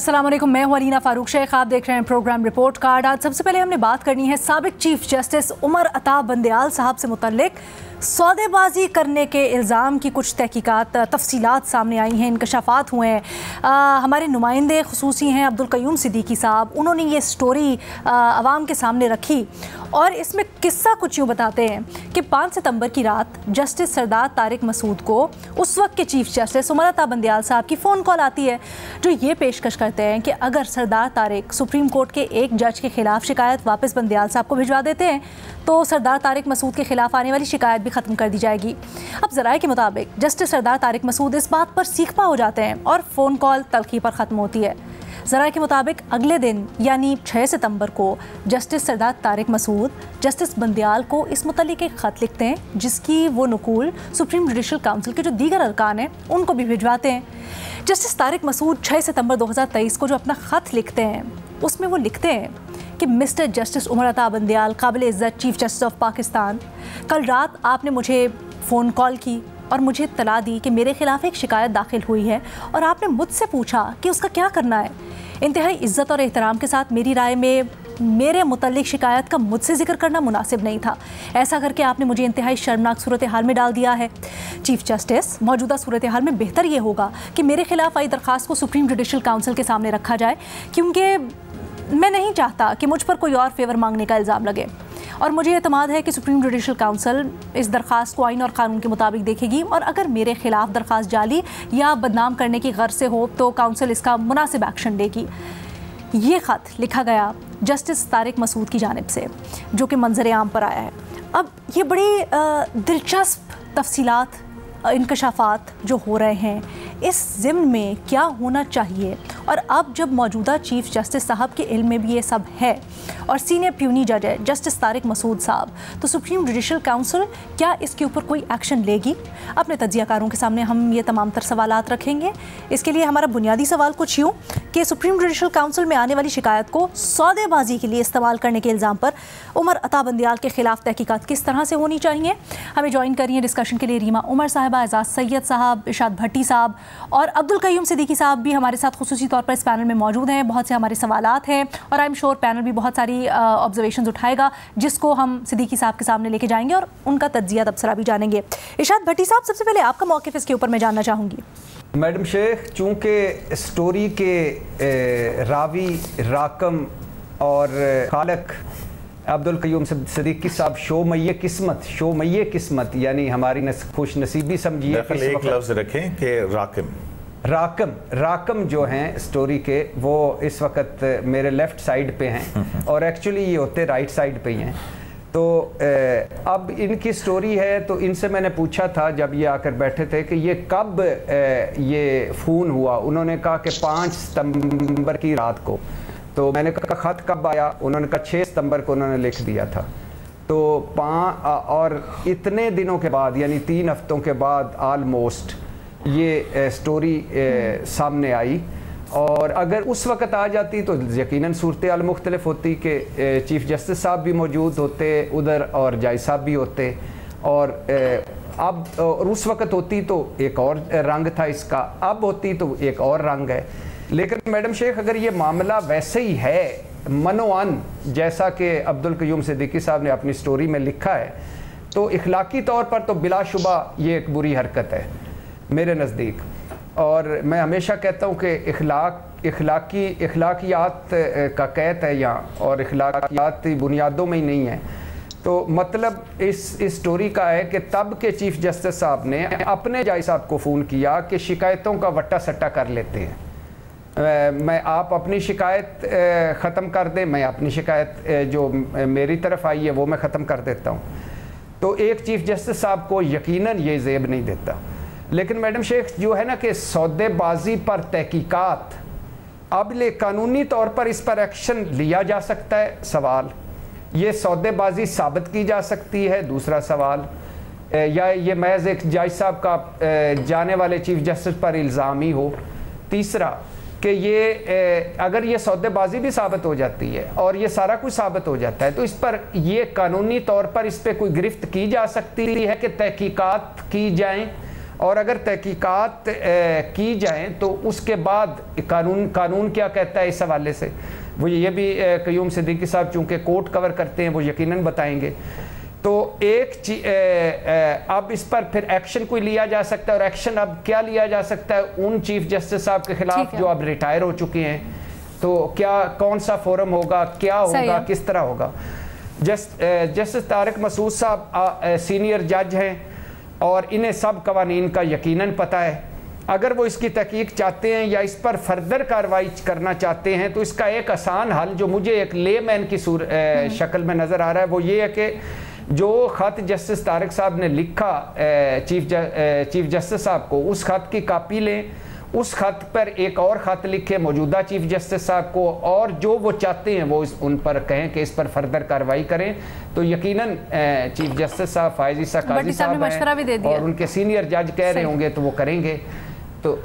अस्सलाम वालेकुम, मैं हूं अलीना फारूक शेख। आप देख रहे हैं प्रोग्राम रिपोर्ट कार्ड। आज सबसे पहले हमने बात करनी है साबिक चीफ जस्टिस उमर अता बंदयाल साहब से मुतल्लिक सौदेबाजी करने के इल्ज़ाम की कुछ तहकीकात तफसीलात सामने आई हैं, इंकशाफात हुए हैं। हमारे नुमाइंदे खुसूसी हैं अब्दुल कयूम सिद्दीकी साहब, उन्होंने ये स्टोरी आवाम के सामने रखी और इसमें किस्सा कुछ यूँ बताते हैं कि 5 सितंबर की रात जस्टिस सरदार तारिक मसूद को उस वक्त के चीफ जस्टिस उमर अता बंदयाल साहब की फ़ोन कॉल आती है, जो ये पेशकश करते हैं कि अगर सरदार तारिक सुप्रीम कोर्ट के एक जज के ख़िलाफ़ शिकायत वापस बंदयाल साहब को भिजवा देते हैं तो सरदार तारिक मसूद के ख़िलाफ़ आने वाली शिकायत भी ख़त्म कर दी जाएगी। अब ज़राए के मुताबिक जस्टिस सरदार तारिक मसूद इस बात पर सीखपा हो जाते हैं और फ़ोन कॉल तलखी पर ख़त्म होती है। ज़राए के मुताबिक अगले दिन यानी 6 सितंबर को जस्टिस सरदार तारिक मसूद जस्टिस बंदयाल को इस मुतल्लिक एक ख़त लिखते हैं, जिसकी वो नकूल सुप्रीम जुडिशल काउंसिल के जो दीगर अरकान हैं उनको भी भिजवाते हैं। जस्टिस तारिक मसूद 6 सितंबर 2023 को जो अपना ख़त लिखते हैं उसमें वो लिखते हैं कि मिस्टर जस्टिस उमर अता बंदयाल काबिल इज़्ज़त चीफ जस्टिस ऑफ पाकिस्तान, कल रात आपने मुझे फ़ोन कॉल की और मुझे इत्तला दी कि मेरे ख़िलाफ़ एक शिकायत दाखिल हुई है और आपने मुझसे पूछा कि उसका क्या करना है। इंतहाई इज़्ज़त और एहतराम के साथ मेरी राय में मेरे मुतल्लिक शिकायत का मुझसे जिक्र करना मुनासिब नहीं था। ऐसा करके आपने मुझे इंतहाई शर्मनाक सूरत हाल में डाल दिया है। चीफ जस्टिस, मौजूदा सूरत हाल में बेहतर ये होगा कि मेरे ख़िलाफ़ आई दरख्वास्त को सुप्रीम जुडिशल काउंसिल के सामने रखा जाए, क्योंकि मैं नहीं चाहता कि मुझ पर कोई और फेवर मांगने का इल्ज़ाम लगे और मुझे एतमाद है कि सुप्रीम जुडिशल काउंसिल इस दरख्वास्त को आइन और कानून के मुताबिक देखेगी और अगर मेरे ख़िलाफ़ दरख्वास्त जाली या बदनाम करने की गर्ज से हो तो काउंसिल इसका मुनासिब एक्शन लेगी। ये ख़त लिखा गया जस्टिस तारिक मसूद की जानिब से, जो कि मंजर आम पर आया है। अब ये बड़ी दिलचस्प तफसीलात, इंकशाफात जो हो रहे हैं, इस ज़िम्न में क्या होना चाहिए और अब जब मौजूदा चीफ जस्टिस साहब के इल्म में भी ये सब है और सीनियर प्यूनी जज है जस्टिस तारिक मसूद साहब, तो सुप्रीम जुडिशल काउंसिल क्या इसके ऊपर कोई एक्शन लेगी? अपने तज्ज़ियाकारों के सामने हम ये तमाम तर सवालात रखेंगे। इसके लिए हमारा बुनियादी सवाल कुछ यूँ कि सुप्रीम जुडिशल काउंसिल में आने वाली शिकायत को सौदेबाजी के लिए इस्तेमाल करने के इल्ज़ाम पर उमर अता बंदयाल के ख़िलाफ़ तहकीकात किस तरह से होनी चाहिए। हमें ज्वाइन करिए डिस्कशन के लिए रीमा उमर साहिबा, एजाज सैयद साहब, इरशाद भट्टी साहब और अब्दुल कयूम सिद्दीकी साहब भी हमारे साथ खुसूसी तौर पर इस पैनल में मौजूद हैं। बहुत से हमारे सवालात हैं और आई एम श्योर पैनल भी बहुत सारी ऑब्जर्वेशंस उठाएगा, जिसको हम सिद्दीकी साहब के सामने लेके जाएंगे और उनका तज्जिया तबसरा भी जानेंगे। इरशाद भट्टी साहब, सबसे पहले आपका मौक़िफ़ इसके ऊपर मैं जानना चाहूँगी। मैडम शेख, चूँकि स्टोरी के रावी राकम और खालक अब्दुल कयूम सिद्दीकी साहब शो मय्ये किस्मत यानी हमारी खुश नसीबी समझिए। एक लफ्ज़ रखें कि राकम जो हैं स्टोरी के, वो इस वक्त मेरे लेफ़्ट साइड पे हैं और एक्चुअली ये होते राइट साइड पे ही हैं। तो अब इनकी स्टोरी है, तो इनसे मैंने पूछा था जब ये आकर बैठे थे कि ये कब ये फ़ोन हुआ। उन्होंने कहा कि 5 सितंबर की रात को। तो मैंने कहा ख़त कब आया? उन्होंने कहा 6 सितंबर को उन्होंने लिख दिया था। तो और इतने दिनों के बाद यानी 3 हफ्तों के बाद आलमोस्ट ये स्टोरी सामने आई और अगर उस वक़्त आ जाती तो यकीनन सूरत हाल मुख्तलिफ होती कि चीफ जस्टिस साहब भी मौजूद होते उधर और जज साहब भी होते और अब और उस वक़्त होती तो एक और रंग था इसका, अब होती तो एक और रंग है। लेकिन मैडम शेख, अगर ये मामला वैसे ही है मनोअन जैसा कि अब्दुल कयूम सिद्दीकी साहब ने अपनी स्टोरी में लिखा है, तो इखलाकी तौर पर तो बिलाशुबा ये एक बुरी हरकत है मेरे नज़दीक। और मैं हमेशा कहता हूँ कि इखलाकियात का कैद है यहाँ और इखलाकियाती बुनियादों में ही नहीं है। तो मतलब इस स्टोरी का है कि तब के चीफ जस्टिस साहब ने अपने जज साहब को फ़ोन किया कि शिकायतों का वट्टा सट्टा कर लेते हैं, मैं आप अपनी शिकायत ख़त्म कर दें, मैं अपनी शिकायत जो मेरी तरफ आई है वो मैं ख़त्म कर देता हूँ। तो एक चीफ जस्टिस साहब को यकीनन ये ज़ेब नहीं देता। लेकिन मैडम शेख जो है ना कि सौदेबाजी पर तहकीकात, अब ले कानूनी तौर पर इस पर एक्शन लिया जा सकता है, सवाल ये सौदेबाजी साबित की जा सकती है, दूसरा सवाल या ये महज एक जज साहब का जाने वाले चीफ जस्टिस पर इल्ज़ाम ही हो, तीसरा कि ये अगर ये सौदेबाजी भी साबित हो जाती है और ये सारा कुछ साबित हो जाता है तो इस पर ये कानूनी तौर पर इस पर कोई गिरफ्त की जा सकती है कि तहकीकात की जाएं और अगर तहकीकात की जाएँ तो उसके बाद कानून क्या कहता है इस हवाले से, वो ये भी क़य्यूम सिद्दीकी साहब चूँकि कोर्ट कवर करते हैं वो यकीनन बताएंगे। तो अब इस पर फिर एक्शन कोई लिया जा सकता है, और एक्शन अब क्या लिया जा सकता है उन चीफ जस्टिस साहब के खिलाफ जो अब रिटायर हो चुके हैं। तो क्या कौन सा फोरम होगा, क्या होगा, किस तरह होगा। जस्टिस तारिक मसूद साहब सीनियर जज हैं और इन्हें सब कवानीन का यकीनन पता है। अगर वो इसकी तहकीक चाहते हैं या इस पर फर्दर कार्रवाई करना चाहते हैं तो इसका एक आसान हल जो मुझे एक लेमैन की शक्ल में नज़र आ रहा है वो ये है कि जो ख़त जस्टिस तारिक साहब ने लिखा चीफ जस्टिस साहब को, उस ख़त की कापी लें, उस ख़त पर एक और ख़त लिखे मौजूदा चीफ जस्टिस साहब को, और जो वो चाहते हैं वो उन पर कहें कि इस पर फर्दर कार्रवाई करें। तो यकीनन चीफ जस्टिस साहब फायज़ ईसा काजी साहब हैं और उनके सीनियर जज कह रहे होंगे तो वो करेंगे। तो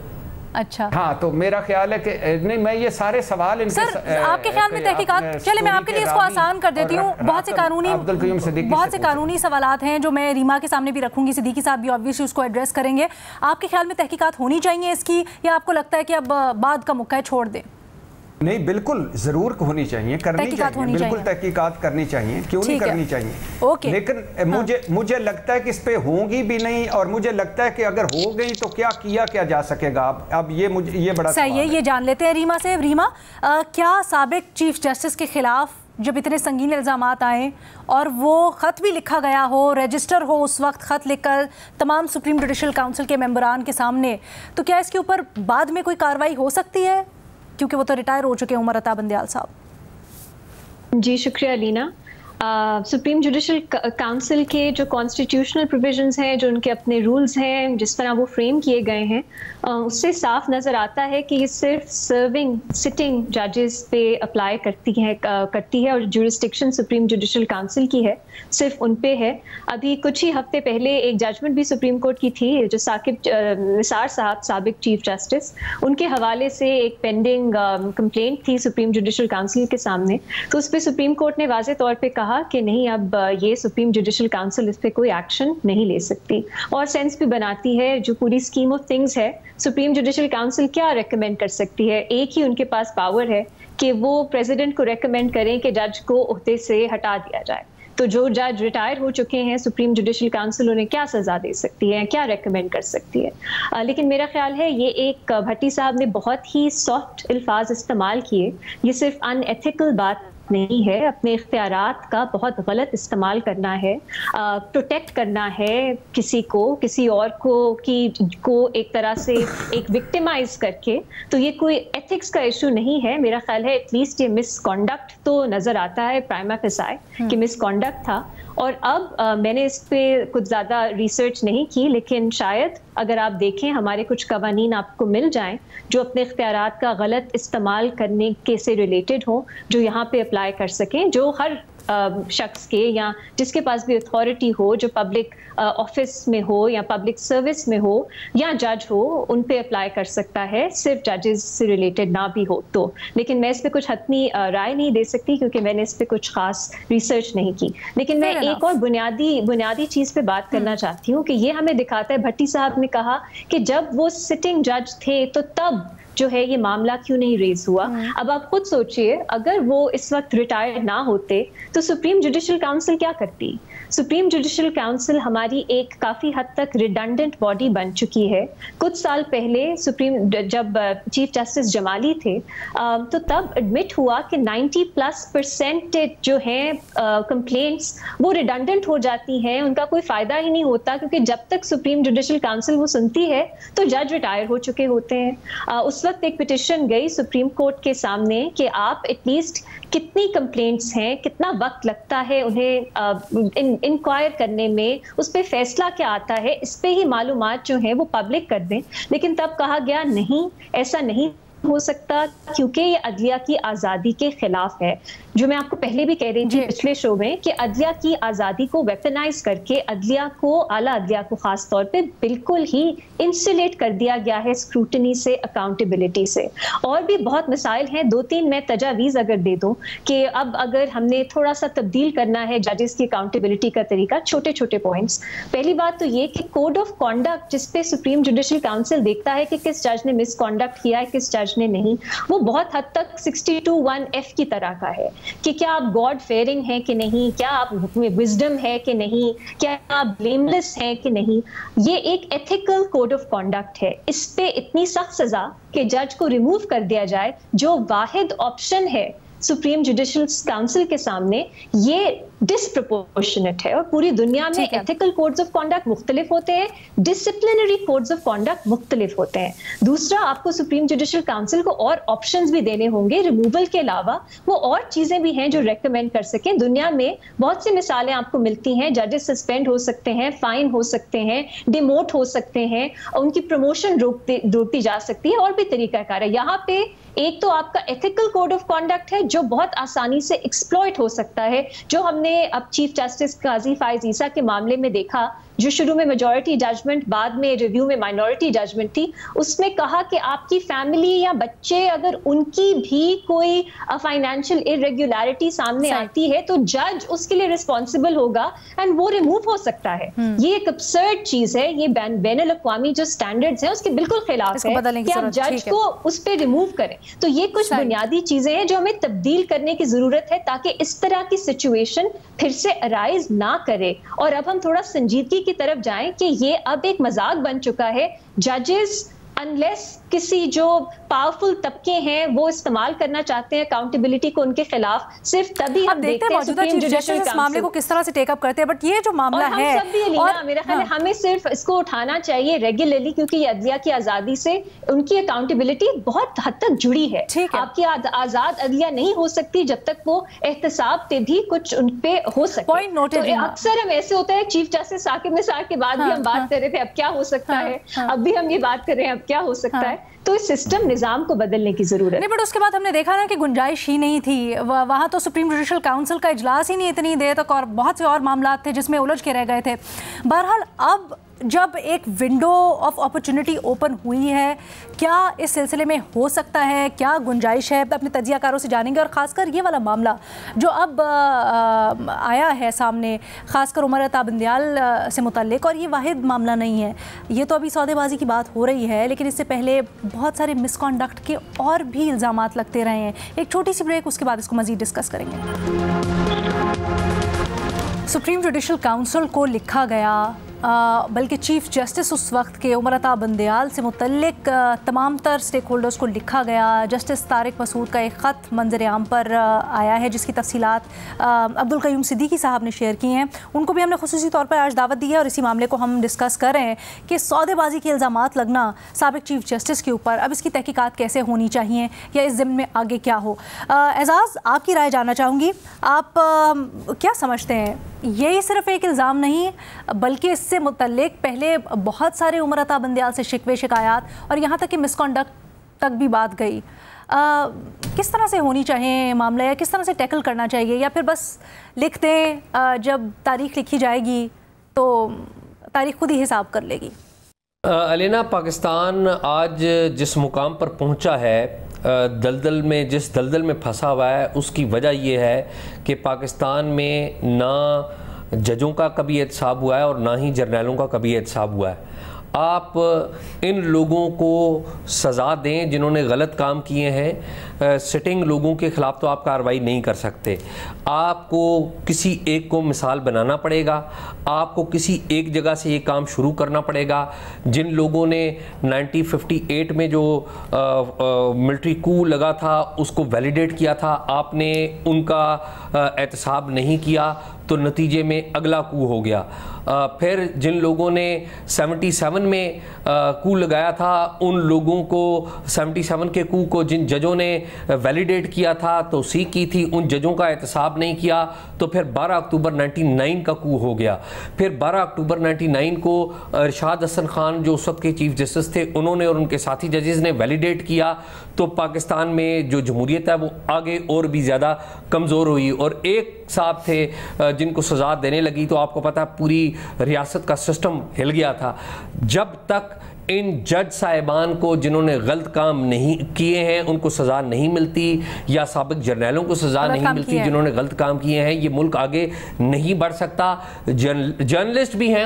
अच्छा, हाँ, तो मेरा ख्याल है कि नहीं, मैं ये सारे सवाल इनके आपके ख्याल में तहकीकात, चले मैं आपके लिए इसको आसान कर देती हूँ। बहुत से कानूनी सवालात हैं जो मैं रीमा के सामने भी रखूंगी, सिद्दीकी साहब भी ऑब्वियसली उसको एड्रेस करेंगे। आपके ख्याल में तहकीकात होनी चाहिए इसकी, या आपको लगता है कि अब बाद का मौका है छोड़ दें? नहीं, बिल्कुल जरूर होनी चाहिए, करनी चाहिए, बिल्कुल तहकीकात करनी चाहिए, क्यों नहीं करनी चाहिए। ओके। लेकिन मुझे लगता है कि इस पे होंगी भी नहीं, और मुझे लगता है कि अगर हो गई तो क्या किया क्या जा सकेगा। अब ये बड़ा सही है, ये जान लेते हैं रीमा से। रीमा, क्या साबिक चीफ जस्टिस के खिलाफ जब इतने संगीन इल्ज़ामात आए और वो ख़त भी लिखा गया हो, रजिस्टर हो, उस वक्त ख़त लिखकर तमाम सुप्रीम जुडिशल काउंसिल के मेंबरान के सामने, तो क्या इसके ऊपर बाद में कोई कार्रवाई हो सकती है, क्योंकि वो तो रिटायर हो चुके हैं उमर अता बंदयाल साहब? जी शुक्रिया अलीना। सुप्रीम जुडिशल काउंसिल के जो कॉन्स्टिट्यूशनल प्रोविजंस हैं, जो उनके अपने रूल्स हैं, जिस तरह वो फ्रेम किए गए हैं, उससे साफ नज़र आता है कि ये सिर्फ सर्विंग सिटिंग जजेस पे अप्लाई करती है और जुरिस्डिक्शन सुप्रीम जुडिशल काउंसिल की है, सिर्फ उन पे है। अभी कुछ ही हफ्ते पहले एक जजमेंट भी सुप्रीम कोर्ट की थी जो साकिब निसार साहब, साबिक चीफ जस्टिस, उनके हवाले से एक पेंडिंग कंप्लेंट थी सुप्रीम जुडिशल काउंसिल के सामने। तो उस पर सुप्रीम कोर्ट ने वाज़े तौर पर कहा कि नहीं, अब ये सुप्रीम जुडिशल काउंसिल इस पे कोई एक्शन नहीं ले सकती, और सेंस भी बनाती है जो पूरी स्कीम ऑफ थिंग्स है। सुप्रीम जुडिशल काउंसिल क्या रेकमेंड कर सकती है? एक ही उनके पास पावर है कि वो प्रेसिडेंट को रेकमेंड करें कि जज को ओहदे से हटा दिया जाए। तो जो जज रिटायर हो चुके हैं, सुप्रीम जुडिशल काउंसिल उन्हें क्या सज़ा दे सकती है, क्या रेकमेंड कर सकती है? लेकिन मेरा ख्याल है ये एक भट्टी साहब ने बहुत ही सॉफ्ट अल्फाज इस्तेमाल किए। ये सिर्फ अनएथिकल बात नहीं है, अपने इख्तियारात का बहुत गलत इस्तेमाल करना है, प्रोटेक्ट करना है किसी को, किसी और को एक तरह से एक विक्टिमाइज करके। तो ये कोई एथिक्स का इशू नहीं है। मेरा ख्याल है एटलीस्ट ये मिसकॉन्डक्ट तो नज़र आता है प्राइमा फेसाई कि मिसकॉन्डक्ट था। और अब मैंने इस पे कुछ ज़्यादा रिसर्च नहीं की, लेकिन शायद अगर आप देखें हमारे कुछ कवानीन आपको मिल जाएं जो अपने इख्तियारात का गलत इस्तेमाल करने के से रिलेटेड हो, जो यहाँ पे अप्लाई कर सकें, जो हर शख्स के या जिसके पास भी अथॉरिटी हो, जो पब्लिक ऑफिस में हो या पब्लिक सर्विस में हो या जज हो, उन पे अप्लाई कर सकता है, सिर्फ जजेस से रिलेटेड ना भी हो तो। लेकिन मैं इस पे कुछ हतमी राय नहीं दे सकती क्योंकि मैंने इस पे कुछ खास रिसर्च नहीं की। लेकिन मैं एक और बुनियादी चीज़ पे बात करना चाहती हूँ कि ये हमें दिखाता है, भट्टी साहब ने कहा कि जब वो सिटिंग जज थे तो तब जो है ये मामला क्यों नहीं रेज हुआ। अब आप खुद सोचिए, अगर वो इस वक्त रिटायर ना होते तो सुप्रीम जुडिशल काउंसिल क्या करती? सुप्रीम जुडिशल काउंसिल हमारी एक काफ़ी हद तक रिडंडेंट बॉडी बन चुकी है। कुछ साल पहले जब चीफ जस्टिस जमाली थे तो तब एडमिट हुआ कि 90+% जो हैं कंप्लेंट्स वो रिडंडेंट हो जाती हैं, उनका कोई फ़ायदा ही नहीं होता, क्योंकि जब तक सुप्रीम जुडिशल काउंसिल वो सुनती है तो जज रिटायर हो चुके होते हैं। उस वक्त एक पिटिशन गई सुप्रीम कोर्ट के सामने कि आप एटलीस्ट कितनी कंप्लेंट्स हैं, कितना वक्त लगता है उन्हें इंक्वायर करने में, उस पर फैसला क्या आता है, इस पे ही मालूमात जो है वो पब्लिक कर दें। लेकिन तब कहा गया नहीं, ऐसा नहीं हो सकता क्योंकि ये अदलिया की आज़ादी के खिलाफ है। जो मैं आपको पहले भी कह रही थी पिछले शो में, कि अदलिया की आज़ादी को वेपनाइज करके अदलिया को, आला अदलिया को खास तौर पे बिल्कुल ही इंसुलेट कर दिया गया है स्क्रूटनी से, अकाउंटेबिलिटी से। और भी बहुत मसाइल हैं, 2-3 मैं तजावीज़ अगर दे दूं कि अब अगर हमने थोड़ा सा तब्दील करना है जजेस की अकाउंटेबिलिटी का तरीका, छोटे छोटे पॉइंट्स। पहली बात तो ये कि कोड ऑफ कॉन्डक्ट जिसपे सुप्रीम जुडिशल काउंसिल देखता है कि किस जज ने मिसकॉन्डक्ट किया है, किस जज ने नहीं, वो बहुत हद तक 62(1)(f की तरह का है कि क्या आप गॉड फेयरिंग हैं कि नहीं, क्या आप में विजडम है कि नहीं, क्या आप ब्लेमलेस हैं कि नहीं। ये एक एथिकल कोड ऑफ कॉन्डक्ट है। इस पे इतनी सख्त सजा कि जज को रिमूव कर दिया जाए, जो वाहिद ऑप्शन है सुप्रीम जुडिशल काउंसिल के सामने, ये डिसप्रोपोर्शनेट है। और पूरी दुनिया में एथिकल कोड्स ऑफ कॉन्डक्ट मुख्तलिफ होते हैं, डिसिप्लिनरी कोड्स ऑफ कॉन्डक्ट मुख्तलिफ होते हैं। दूसरा, आपको सुप्रीम जुडिशल काउंसिल को और ऑप्शंस भी देने होंगे, रिमूवल के अलावा वो और चीजें भी हैं जो रेकमेंड कर सकें। दुनिया में बहुत सी मिसालें आपको मिलती हैं, जजेस सस्पेंड हो सकते हैं, फाइन हो सकते हैं, डिमोट हो सकते हैं, उनकी प्रमोशन रोकती जा सकती है, और भी तरीकाकार है। यहाँ पे एक तो आपका एथिकल कोड ऑफ कॉन्डक्ट है जो बहुत आसानी से एक्सप्लॉइट हो सकता है, जो हमने अब चीफ जस्टिस काजी फाइज ईसा के मामले में देखा, जो शुरू में मेजॉरिटी जजमेंट, बाद में रिव्यू में माइनॉरिटी जजमेंट थी। उसमें कहा कि आपकी फैमिली या बच्चे, अगर उनकी भी कोई फाइनेंशियल इरेगुलरिटी सामने आती है तो जज उसके लिए रिस्पॉन्सिबल होगा एंड वो रिमूव हो सकता है। ये एक absurd चीज है, ये बैनुल अक़वामी जो स्टैंडर्ड्स हैं उसके बिल्कुल खिलाफ है कि आप जज को उस पर रिमूव करें। तो ये कुछ बुनियादी चीजें हैं जो हमें तब्दील करने की जरूरत है ताकि इस तरह की सिचुएशन फिर से अराइज ना करे। और अब हम थोड़ा संजीदगी की तरफ जाएं कि ये अब एक मजाक बन चुका है। जजेस अनलेस किसी जो पावरफुल तबके हैं वो इस्तेमाल करना चाहते हैं अकाउंटेबिलिटी को उनके खिलाफ, सिर्फ तभी हम देखते हैं मौजूदा चीफ जस्टिस इस मामले को किस तरह से टेक अप करते हैं। बट ये जो मामला है, हम सब भी लीना, मेरा ख्याल है हमें सिर्फ इसको उठाना चाहिए रेगुलरली, क्योंकि ये अदलिया की आजादी से उनकी अकाउंटेबिलिटी बहुत हद तक जुड़ी है। आपकी आजाद अदलिया नहीं हो सकती जब तक वो एहतसाब पे भी कुछ उन पे हो सके। Point noted. अक्सर हम ऐसे होता है, चीफ जस्टिस साकिब निसार के बाद भी हम बात कर रहे थे अब क्या हो सकता है, अब भी हम ये बात कर रहे हैं अब क्या हो सकता है। तो इस सिस्टम निजाम को बदलने की जरूरत है। नहीं, बट उसके बाद हमने देखा ना कि गुंजाइश ही नहीं थी, वहाँ तो सुप्रीम जुडिशल काउंसिल का इजलास ही नहीं इतनी देर तक, और बहुत से और मामला थे जिसमें उलझ के रह गए थे। बहरहाल अब जब एक विंडो ऑफ अपॉर्चुनिटी ओपन हुई है, क्या इस सिलसिले में हो सकता है, क्या गुंजाइश है, अपने तजियाकारों से जानेंगे। और ख़ासकर ये वाला मामला जो अब आया है सामने, ख़ासकर उमर अता बंदियाल से मुतल्लिक, और ये वाहिद मामला नहीं है, ये तो अभी सौदेबाजी की बात हो रही है, लेकिन इससे पहले बहुत सारे मिसकॉन्डक्ट के और भी इल्ज़ामात लगते रहे हैं। एक छोटी सी ब्रेक, उसके बाद इसको मज़ीद डिस्कस करेंगे। सुप्रीम जुडिशल काउंसिल को लिखा गया, बल्कि चीफ जस्टिस उस वक्त के उमर अता बंदियाल से मुतल्लिक तमाम तर स्टेक होल्डर्स को लिखा गया। जस्टिस तारिक मसूद का एक ख़त मंजर आम पर आया है जिसकी तफसीलात अब्दुल कयूम सिद्दीकी साहब ने शेयर की हैं। उनको भी हमने खुसूसी तौर पर आज दावत दी है और इसी मामले को हम डिस्कस कर रहे हैं कि सौदेबाजी के इल्ज़ामात लगना साबिक चीफ जस्टिस के ऊपर, अब इसकी तहकीकात कैसे होनी चाहिए या इस ज़िम्मे में आगे क्या हो। एजाज़, आपकी राय जानना चाहूँगी, आप क्या समझते हैं, यही सिर्फ एक इल्ज़ाम नहीं बल्कि इससे मुतल्लिक पहले बहुत सारे उमर अता बंदियाल से शिकवे शिकायत और यहाँ तक कि मिसकॉन्डक्ट तक भी बात गई। किस तरह से होनी चाहिए मामला, या किस तरह से टैकल करना चाहिए, या फिर बस लिख दें, जब तारीख लिखी जाएगी तो तारीख खुद ही हिसाब कर लेगी। अलीना, पाकिस्तान आज जिस मुकाम पर पहुँचा है, दलदल में, जिस दलदल में फंसा हुआ है, उसकी वजह यह है कि पाकिस्तान में ना जजों का कभी एहतसाब हुआ है और ना ही जर्नैलों का कभी एहतसाब हुआ है। आप इन लोगों को सज़ा दें जिन्होंने गलत काम किए हैं, सिटिंग लोगों के ख़िलाफ़ तो आप कार्रवाई नहीं कर सकते। आपको किसी एक को मिसाल बनाना पड़ेगा, आपको किसी एक जगह से ये काम शुरू करना पड़ेगा। जिन लोगों ने 1958 में जो मिलिट्री कू लगा था उसको वैलिडेट किया था, आपने उनका एहतसाब नहीं किया, तो नतीजे में अगला कू हो गया। फिर जिन लोगों ने 77 में कू लगाया था, उन लोगों को 77 के कू को जिन जजों ने वैलिडेट किया था, तौसीक की थी, उन जजों का एहतसाब नहीं किया, तो फिर 12 अक्टूबर 99 का कू हो गया। फिर 12 अक्टूबर 99 को इरशाद हसन खान जो उस वक्त के चीफ जस्टिस थे, उन्होंने और उनके साथी जजेस ने वैलिडेट किया, तो पाकिस्तान में जो जमहूरियत है वो आगे और भी ज़्यादा कमज़ोर हुई। और एक साहब थे जिनको सज़ा देने लगी, तो आपको पता पूरी रियासत का सिस्टम हिल गया था। जब तक इन जज साहिबान को जिन्होंने गलत काम नहीं किए हैं उनको सज़ा नहीं मिलती, या साबिक जर्नैलों को सज़ा नहीं मिलती जिन्होंने गलत काम किए हैं, ये मुल्क आगे नहीं बढ़ सकता। जर्नलिस्ट भी हैं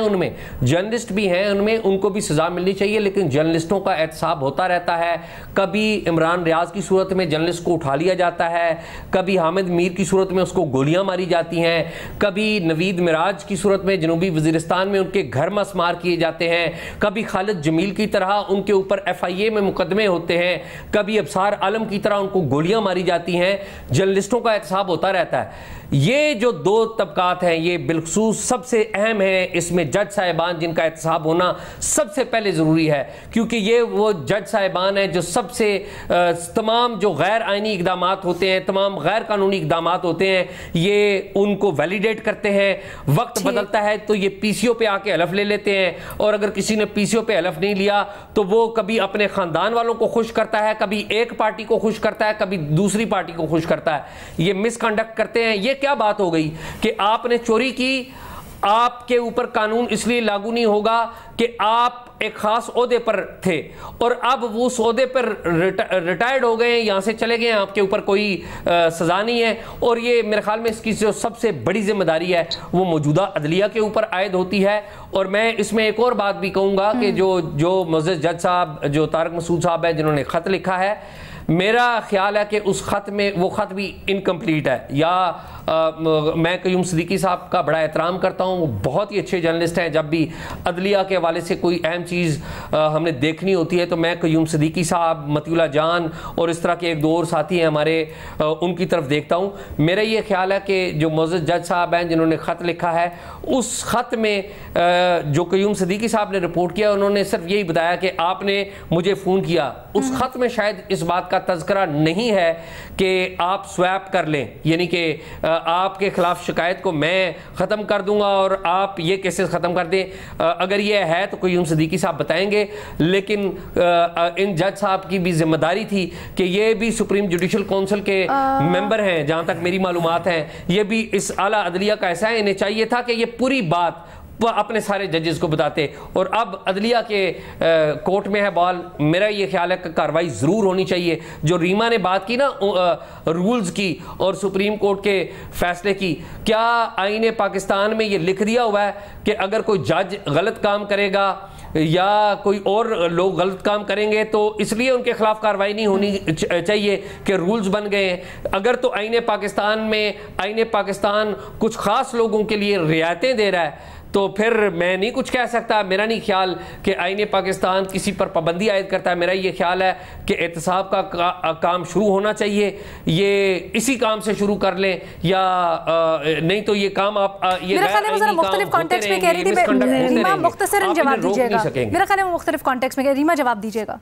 उनमें, उनको भी सज़ा मिलनी चाहिए, लेकिन जर्नलिस्टों का एहतसाब होता रहता है। कभी इमरान रियाज की सूरत में जर्नलिस्ट को उठा लिया जाता है, कभी हामिद मीर की सूरत में उसको गोलियां मारी जाती हैं, कभी नवीद मिराज की सूरत में जनूबी वजीरिस्तान में उनके घर मसमार किए जाते हैं, कभी खालिद जमील की तरह उनके ऊपर FIA में मुकदमे होते हैं, कभी अबसार आलम की तरह उनको गोलियां मारी जाती हैं। जर्नलिस्टों का एहतसाब होता रहता है। ये जो दो तबकात हैं ये बिलखसूस सबसे अहम है, इसमें जज साहिबान जिनका एहतसाब होना सबसे पहले ज़रूरी है, क्योंकि ये वो जज साहिबान हैं जो सबसे तमाम जो गैर आइनी इकदाम होते हैं, तमाम गैर कानूनी इकदाम होते हैं, ये उनको वैलिडेट करते हैं। वक्त बदलता है तो ये PCO पे आके हलफ ले लेते हैं, और अगर किसी ने PCO पे हलफ नहीं लिया तो वो कभी अपने ख़ानदान वालों को खुश करता है, कभी एक पार्टी को खुश करता है, कभी दूसरी पार्टी को खुश करता है। ये मिसकंडक्ट करते हैं। ये क्या बात हो गई कि आपने चोरी की, आपके ऊपर कानून इसलिए लागू नहीं होगा कि आप एक खास ओहदे पर थे, और अब वो उस ओहदे पर रिटायर्ड हो गए, यहां से चले गए, आपके ऊपर कोई सजा नहीं है। और ये मेरे ख्याल में इसकी जो सबसे बड़ी जिम्मेदारी है वो मौजूदा अदलिया के ऊपर आयद होती है। और मैं इसमें एक और बात भी कहूंगा कि जो मुअज़्ज़ज़ जज साहब जो तारिक मसूद साहब है जिन्होंने खत लिखा है, मेरा ख्याल है कि उस खत में वो खत भी इनकम्प्लीट है। या मैं क़य्यूम सिद्दीकी साहब का बड़ा एहतराम करता हूँ, वो बहुत ही अच्छे जर्नलिस्ट हैं। जब भी अदलिया के हवाले से कोई अहम चीज़ हमने देखनी होती है तो मैं क़य्यूम सिद्दीकी साहब, मतियुल्लाह जान और इस तरह के एक दो और साथी हैं हमारे, उनकी तरफ देखता हूँ। मेरा ये ख्याल है कि जो मुअज़्ज़ज़ जज साहब हैं जिन्होंने ख़त लिखा है, उस ख़त में जो क़य्यूम सिद्दीकी साहब ने रिपोर्ट किया, उन्होंने सिर्फ यही बताया कि आपने मुझे फ़ोन किया। उस ख़त में शायद इस बात का तज़किरा नहीं है कि आप स्वैप कर लें, यानी कि आपके खिलाफ शिकायत को मैं ख़त्म कर दूंगा और आप ये केसेस ख़त्म कर दें। अगर ये है तो क़य्यूम सिद्दीकी साहब बताएंगे, लेकिन इन जज साहब की भी जिम्मेदारी थी कि ये भी सुप्रीम जुडिशल काउंसिल के मेंबर हैं, जहाँ तक मेरी मालूमात हैं, ये भी इस आला अदलिया का ऐसा है। इन्हें चाहिए था कि ये पूरी बात अपने सारे जजेस को बताते, और अब अदलिया के कोर्ट में है बॉल। मेरा ये ख्याल है कि कार्रवाई ज़रूर होनी चाहिए। जो रीमा ने बात की ना रूल्स की और सुप्रीम कोर्ट के फैसले की, क्या आईने पाकिस्तान में ये लिख दिया हुआ है कि अगर कोई जज गलत काम करेगा या कोई और लोग गलत काम करेंगे तो इसलिए उनके खिलाफ कार्रवाई नहीं होनी चाहिए कि रूल्स बन गए हैं? अगर तो आईने पाकिस्तान में आईने पाकिस्तान कुछ खास लोगों के लिए रियायतें दे रहा है तो फिर मैं नहीं कुछ कह सकता। मेरा नहीं ख्याल कि आईने पाकिस्तान किसी पर पाबंदी आयद करता है। मेरा ये ख्याल है कि एहतसाब का काम शुरू होना चाहिए, ये इसी काम से शुरू कर लें, या नहीं तो ये काम आप ये मुख्तलिफ कॉन्टेक्स्ट में कह रही थी रीमा, मुख्तसरन जवाब दीजिएगा। मेरा ख्याल है मुख्तलिफ कॉन्टेक्स्ट में रीमा जवाब दीजिएगा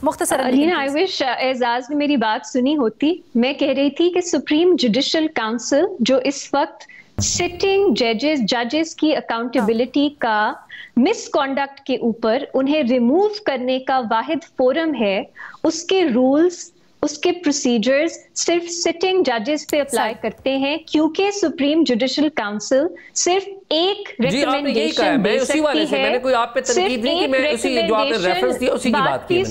मुख्तसरन। आई विश एजाज ने मेरी बात सुनी होती। मैं कह रही थी कि सुप्रीम जुडिशल काउंसिल जो इस वक्त सिटिंग जजेस की अकाउंटेबिलिटी का मिसकॉन्डक्ट के ऊपर उन्हें रिमूव करने का वाहिद फोरम है, उसके रूल्स, उसके प्रोसीजर्स सिर्फ सिटिंग जजेस पे अप्लाई करते हैं, क्योंकि सुप्रीम जुडिशल काउंसिल सिर्फ एक रिकमेंडेशन दे सकती है। मैंने कोई आप पे तनकीद नहीं की, मैं उसी जो आपने रेफरेंस दिया उसी की बात की।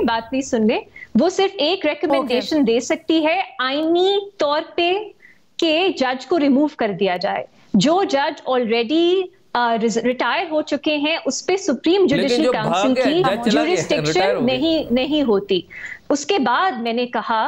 बात भी सुन ले। वो सिर्फ एक रिकमेंडेशन दे सकती है, आईनी तौर पे के जज को रिमूव कर दिया जाए। जो जज ऑलरेडी रिटायर हो चुके हैं उस पे सुप्रीम जुडिशल काउंसिल की ज्यूरिसडिक्शन नहीं होती। उसके बाद मैंने कहा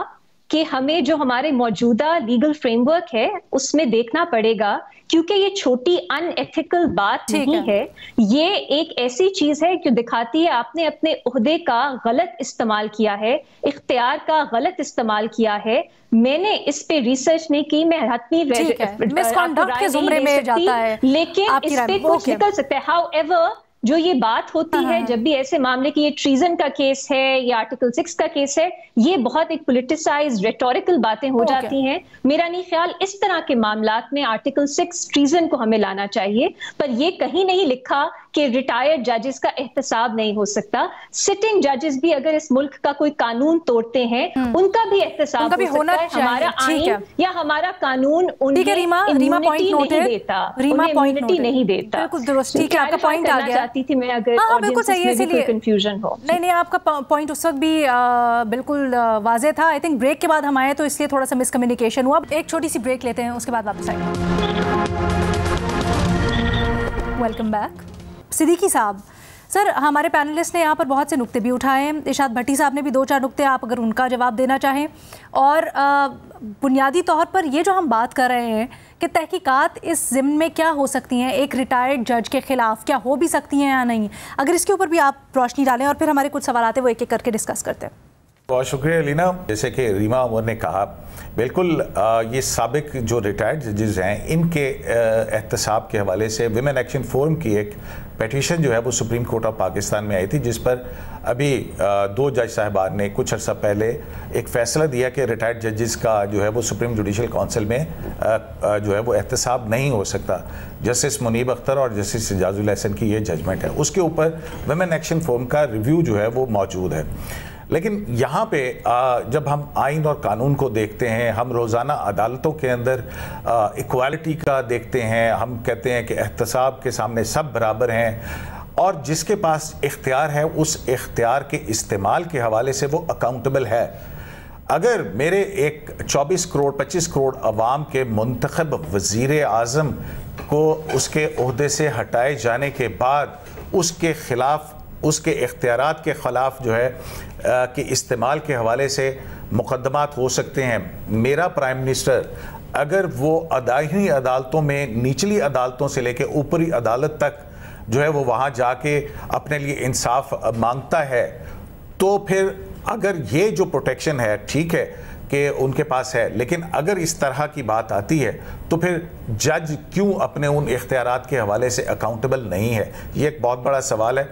कि हमें जो हमारे मौजूदा लीगल फ्रेमवर्क है उसमें देखना पड़ेगा क्योंकि ये छोटी अनएथिकल बात नहीं है, ये एक ऐसी चीज है जो दिखाती है आपने अपने ओहदे का गलत इस्तेमाल किया है, इख्तियार का गलत इस्तेमाल किया है। मैंने इस पे रिसर्च नहीं की, मैं हतमी मिसकंडक्ट के जुमरे में जाता है, लेकिन इस पे कुछ निकल सकता है। हाउएवर जो ये बात होती है जब भी ऐसे मामले की, ये ट्रीजन का केस है या आर्टिकल 6 का केस है, ये बहुत एक पोलिटिसाइज्ड रेटोरिकल बातें हो जाती हैं। मेरा नहीं ख्याल इस तरह के मामलात में आर्टिकल 6 ट्रीजन को हमें लाना चाहिए, पर ये कहीं नहीं लिखा कि रिटायर्ड जजेस का एहतसाब नहीं हो सकता। सिटिंग जजेस भी अगर इस मुल्क का कोई कानून तोड़ते हैं, उनका भी एहतसाब हो सकता है। हमारा आईन या हमारा कानून उन्हें इम्यूनिटी नहीं देता, उन्हें इम्यूनिटी नहीं देता। बिल्कुल दुरुस्त, ठीक है, आपका पॉइंट आ गया। थी मैं, अगर बिल्कुल सही है, इसलिए कंफ्यूजन हो। नहीं, आपका पॉइंट उस वक्त भी बिल्कुल वाज़ेह था। आई थिंक ब्रेक के बाद हम आए तो इसलिए थोड़ा सा मिसकम्युनिकेशन हुआ। एक छोटी सी ब्रेक लेते हैं, उसके बाद वापस आएंगे। Welcome back. सिद्दीकी साहब, सर हमारे पैनलिस्ट ने यहाँ पर बहुत से नुक्ते भी उठाए हैं। इरशाद भट्टी साहब ने भी 2-4 नुक्ते, आप अगर उनका जवाब देना चाहें। और बुनियादी तौर पर ये जो हम बात कर रहे हैं कि तहकीकात इस ज़िम्न में क्या हो सकती हैं, एक रिटायर्ड जज के ख़िलाफ़ क्या हो भी सकती हैं या नहीं, अगर इसके ऊपर भी आप रोशनी डालें और फिर हमारे कुछ सवाल आते हैं वो एक एक करके डिस्कस करते हैं। बहुत शुक्रिया लीना। जैसे कि रीमा उमर ने कहा, बिल्कुल ये साबिक जो रिटायर्ड जजेस हैं, इनके एहतसाब के हवाले से विमेन एक्शन फोरम की एक पेटिशन जो है वो सुप्रीम कोर्ट ऑफ पाकिस्तान में आई थी, जिस पर अभी 2 जज साहिबान ने कुछ अर्सा पहले एक फ़ैसला दिया कि रिटायर्ड जजेस का जो है वो सुप्रीम जुडिशल काउंसिल में जो है वो एहतसाब नहीं हो सकता। जस्टिस मुनीब अख्तर और जस्टिस एजाजुल हसन की ये जजमेंट है, उसके ऊपर विमेन एक्शन फोरम का रिव्यू जो है वो मौजूद है। लेकिन यहाँ पे जब हम आइन और कानून को देखते हैं, हम रोज़ाना अदालतों के अंदर इक्वालिटी का देखते हैं, हम कहते हैं कि एहतसाब के सामने सब बराबर हैं और जिसके पास इख्तियार है उस इख्तियार के इस्तेमाल के हवाले से वो अकाउंटेबल है। अगर मेरे एक 24 करोड़ 25 करोड़ अवाम के मुंतखब वज़ीर आज़म को उसके ओहदे से हटाए जाने के बाद उसके ख़िलाफ़, उसके इख्तियारात के ख़िलाफ़ जो है कि इस्तेमाल के हवाले से मुकदमात हो सकते हैं, मेरा प्राइम मिनिस्टर अगर वो आईनी अदालतों में, निचली अदालतों से लेकर ऊपरी अदालत तक जो है वो वहाँ जाके अपने लिए इंसाफ मांगता है, तो फिर अगर ये जो प्रोटेक्शन है ठीक है कि उनके पास है, लेकिन अगर इस तरह की बात आती है तो फिर जज क्यों अपने उन इख्तियारात के हवाले से अकाउंटेबल नहीं है? ये एक बहुत बड़ा सवाल है।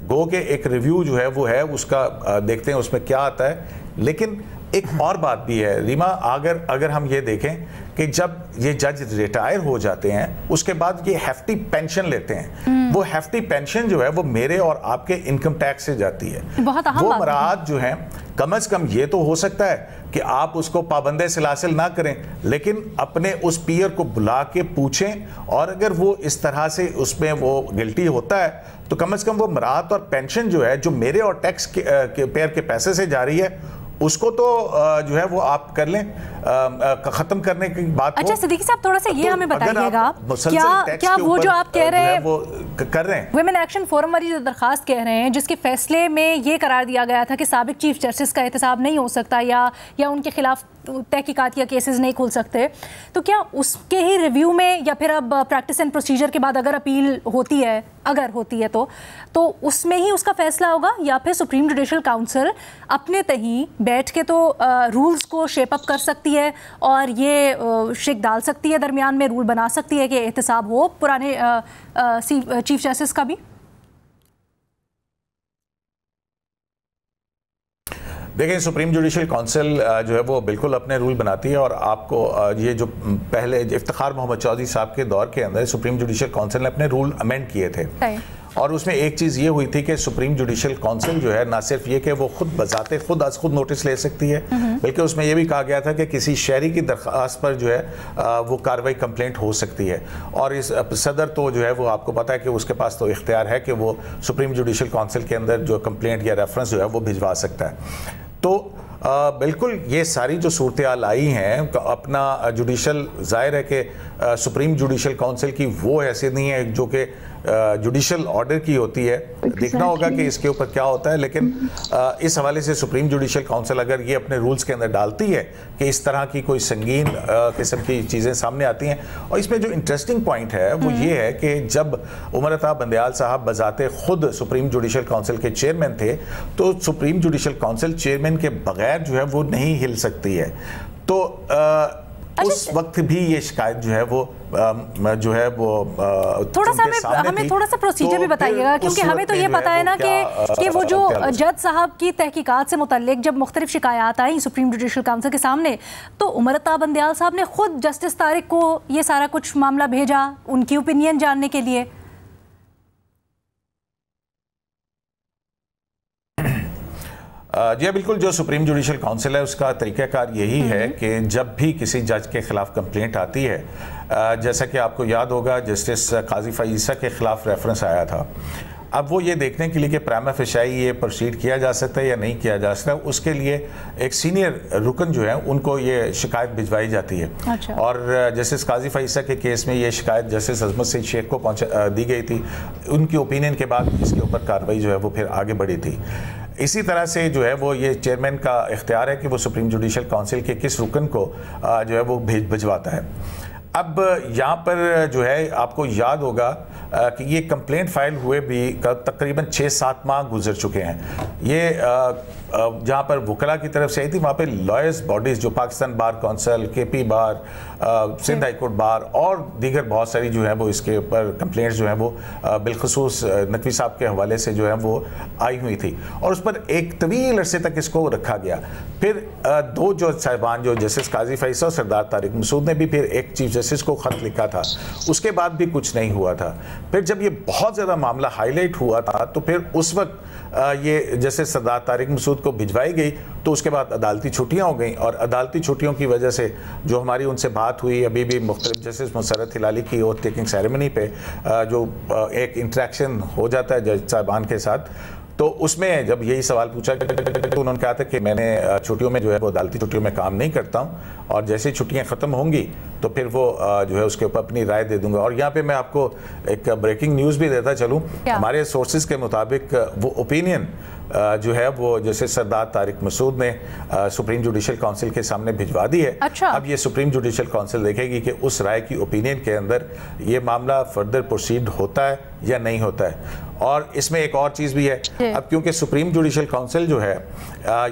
गो के एक रिव्यू जो है वो है, उसका देखते हैं उसमें क्या आता है। लेकिन एक और बात भी है रीमा, अगर हम ये देखें कि जब ये जज रिटायर हो जाते हैं उसके बाद ये हेफ्टी पेंशन लेते हैं, वो हेफ्टी पेंशन जो है वो मेरे और आपके इनकम टैक्स से जाती है। वो मराद जो है कम से कम ये तो हो सकता है कि आप उसको पाबंदे सिलासिल ना करें, लेकिन अपने उस पीयर को बुला के पूछें, और अगर वो इस तरह से उसमें वो गिल्टी होता है तो कम से कम वो मराद और पेंशन जो है, जो मेरे और टैक्स के पेयर के पैसे से जा रही है, उसको तो जो है वो आप कर लें, खत्म करने की बात। अच्छा सिद्दीकी साहब, थोड़ा सा ये हमें बताइएगा, क्या वो जो आप कह रहे हैं वो कर रहे हैं, वुमेन एक्शन फोरम वाली जो दरखास्त कह रहे हैं, जिसके फैसले में ये करार दिया गया था कि साबिक चीफ जस्टिस का एहतसाब नहीं हो सकता या उनके खिलाफ तहकीकात या केसेस नहीं खुल सकते, तो क्या उसके ही रिव्यू में या फिर अब प्रैक्टिस एंड प्रोसीजर के बाद अगर अपील होती है, अगर होती है तो उसमें ही उसका फैसला होगा, या फिर सुप्रीम जुडिशल काउंसिल अपने तहीं बैठ के तो रूल्स को शेप अप कर सकती है और ये शेक डाल सकती है, दरमियान में रूल बना सकती है कि एहतसाब हो पुराने चीफ जस्टिस का भी? देखें, सुप्रीम जुडिशल काउंसिल जो है वो बिल्कुल अपने रूल बनाती है, और आपको ये जो पहले इफ्तिखार मोहम्मद चौधरी साहब के दौर के अंदर सुप्रीम जुडिशल काउंसिल ने अपने रूल अमेंड किए थे, और उसमें एक चीज़ ये हुई थी कि सुप्रीम जुडिशल काउंसिल जो है ना सिर्फ ये कि वो खुद बजाते खुद नोटिस ले सकती है, बल्कि उसमें ये भी कहा गया था कि किसी शहरी की दरख्वास्त पर जो है वो कार्रवाई कंप्लेंट हो सकती है, और इस सदर तो जो है वो आपको पता है कि उसके पास तो इख्तियार है कि वो सुप्रीम जुडिशल काउंसिल के अंदर जो कंप्लेंट या रेफरेंस जो है वो भिजवा सकता है। तो बिल्कुल ये सारी जो सूरत हाल आई हैं, अपना जुडिशल ज़ाहिर है कि सुप्रीम जुडिशल काउंसिल की वो हैसियत नहीं है जो कि जुडिशल ऑर्डर की होती है। देखना होगा कि इसके ऊपर क्या होता है, लेकिन इस हवाले से सुप्रीम जुडिशल काउंसिल अगर ये अपने रूल्स के अंदर डालती है कि इस तरह की कोई संगीन किस्म की चीज़ें सामने आती हैं। और इसमें जो इंटरेस्टिंग पॉइंट है वो ये है कि जब उमर अता बंदयाल साहब बजाते खुद सुप्रीम जुडिशल काउंसिल के चेयरमैन थे, तो सुप्रीम जुडिशल काउंसिल चेयरमैन के बगैर जो है वो नहीं हिल सकती है। तो उस वक्त भी ये शिकायत जो है वो थोड़ा सा हमें थोड़ा सा प्रोसीजर भी बताइएगा, क्योंकि हमें तो ये पता है ना कि वो जो जज साहब की तहकीकात से मुतल्लिक जब मुख्तलिफ शिकायत आई सुप्रीम जुडिशल काउंसिल के सामने, तो उमर अता बंदयाल साहब ने खुद जस्टिस तारिक को ये सारा कुछ मामला भेजा उनकी ओपिनियन जानने के लिए। जी बिल्कुल, जो सुप्रीम जुडिशल काउंसिल है उसका तरीक़ाकार यही है कि जब भी किसी जज के ख़िलाफ़ कंप्लेंट आती है, जैसा कि आपको याद होगा जस्टिस काजी फ़ईसा के ख़िलाफ़ रेफरेंस आया था, अब वो ये देखने के लिए कि प्राइमा फेशियाई ये प्रोसीड किया जा सकता है या नहीं किया जा सकता, उसके लिए एक सीनियर रुकन जो है उनको ये शिकायत भिजवाई जाती है। अच्छा। और जस्टिस काजी फ़ईसा के केस में ये शिकायत जस्टिस अजमत सईद शेख को दी गई थी। उनकी ओपिनियन के बाद इसके ऊपर कार्रवाई जो है वो फिर आगे बढ़ी थी। इसी तरह से जो है वो ये चेयरमैन का इख्तियार है कि वो सुप्रीम जुडिशल काउंसिल के किस रुकन को जो है वो भिजवाता है। अब यहाँ पर जो है आपको याद होगा कि ये कंप्लेंट फाइल हुए भी तकरीबन 6-7 माह गुजर चुके हैं। ये जहाँ पर वकला की तरफ से आई थी वहाँ पे लॉयर्स बॉडीज़ जो पाकिस्तान बार काउंसिल, केपी बार, सिंध हाई कोर्ट बार और दीगर बहुत सारी जो है वो इसके ऊपर कंप्लेंट्स जो है वो बिलखसूस नकवी साहब के हवाले से जो है वो आई हुई थी और उस पर एक तवील अरसे तक इसको रखा गया। फिर दो जो साहिबान जो जस्टिस काजी फ़ईसा और सरदार तारिक मसूद ने भी फिर एक चीफ जस्टिस को ख़त लिखा था, उसके बाद भी कुछ नहीं हुआ था। फिर जब ये बहुत ज़्यादा मामला हाईलाइट हुआ था तो फिर उस वक्त ये जैसे सरदार तारिक मसूद को भिजवाई गई, तो उसके बाद अदालती छुट्टियां हो गई और अदालती छुट्टियों की वजह से जो हमारी उनसे बात हुई अभी भी मुख्तलिफ जस्टिस मुसर्रत हिलाली की ओथ टेकिंग सेरेमनी पे जो एक इंटरेक्शन हो जाता है जज साहिबान के साथ, तो उसमें जब यही सवाल पूछा तो उन्होंने कहा था कि मैंने छुट्टियों में जो है वो अदालती छुट्टियों में काम नहीं करता हूँ और जैसे छुट्टियाँ ख़त्म होंगी तो फिर वो जो है उसके ऊपर अपनी राय दे दूंगा। और यहाँ पे मैं आपको एक ब्रेकिंग न्यूज़ भी देता चलूँ, हमारे सोर्सेज के मुताबिक वो ओपिनियन जो है वो जैसे सरदार तारिक मसूद ने सुप्रीम जुडिशल काउंसिल के सामने भिजवा दी है। अच्छा। अब ये सुप्रीम जुडिशल काउंसिल देखेगी कि उस राय की ओपिनियन के अंदर ये मामला फर्दर प्रोसीड होता है या नहीं होता है। और इसमें एक और चीज़ भी है, अब क्योंकि सुप्रीम जुडिशल काउंसिल जो है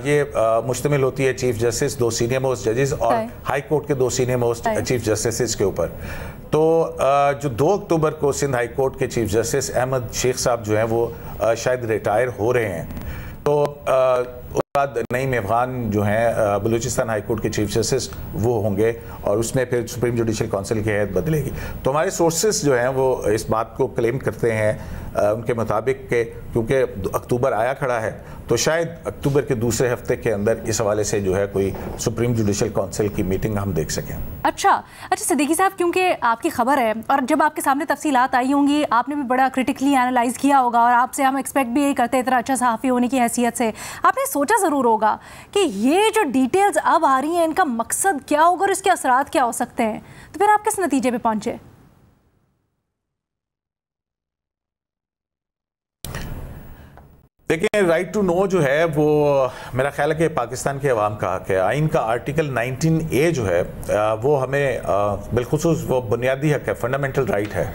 ये मुश्तमिल होती है चीफ जस्टिस, 2 सीनियर मोस्ट जजेस और हाई कोर्ट के 2 सीनियर मोस्ट चीफ जस्टिस के ऊपर, तो जो 2 अक्टूबर को सिंध हाई कोर्ट के चीफ जस्टिस अहमद शेख साहब जो हैं वो शायद रिटायर हो रहे हैं, तो उसके बाद नईम अफगान जो हैं बलूचिस्तान हाई कोर्ट के चीफ जस्टिस वो होंगे और उसमें फिर सुप्रीम जुडिशल काउंसिल की हैत बदलेगी। तो हमारे सोर्सेस जो हैं वो इस बात को क्लेम करते हैं उनके मुताबिक के क्योंकि अक्टूबर आया खड़ा है तो शायद अक्टूबर के दूसरे हफ्ते के अंदर इस हवाले से जो है कोई सुप्रीम जुडिशल काउंसिल की मीटिंग हम देख सकें। अच्छा सिद्दीकी साहब, क्योंकि आपकी खबर है और जब आपके सामने तफसीलात आई होंगी आपने भी बड़ा क्रिटिकली एनालाइज किया होगा और आपसे हम एक्सपेक्ट भी यही करते हैं इतना अच्छा सहाफ़ी होने की हैसियत से, आपने सोचा ज़रूर होगा कि ये जो डिटेल्स अब आ रही हैं इनका मकसद क्या होगा और इसके असरात क्या हो सकते हैं, तो फिर आप किस नतीजे पर पहुँचे? देखिए, राइट टू नो जो है वो मेरा ख्याल है कि पाकिस्तान के अवाम का हक है। आइन का आर्टिकल 19A जो है वो हमें बिलखुसूस वो बुनियादी हक है, फंडामेंटल राइट है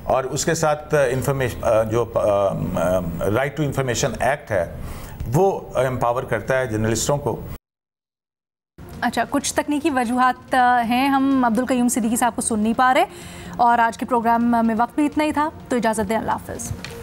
और उसके साथ इंफॉर्मेशन जो राइट टू इंफॉर्मेशन एक्ट है वो एम्पावर करता है जर्नलिस्टों को। अच्छा, कुछ तकनीकी वजूहात हैं, हम अब्दुल कयूम सिद्दीकी साहब को सुन नहीं पा रहे और आज के प्रोग्राम में वक्त भी इतना ही था, तो इजाज़त दें, अल्लाह हाफ़िज़।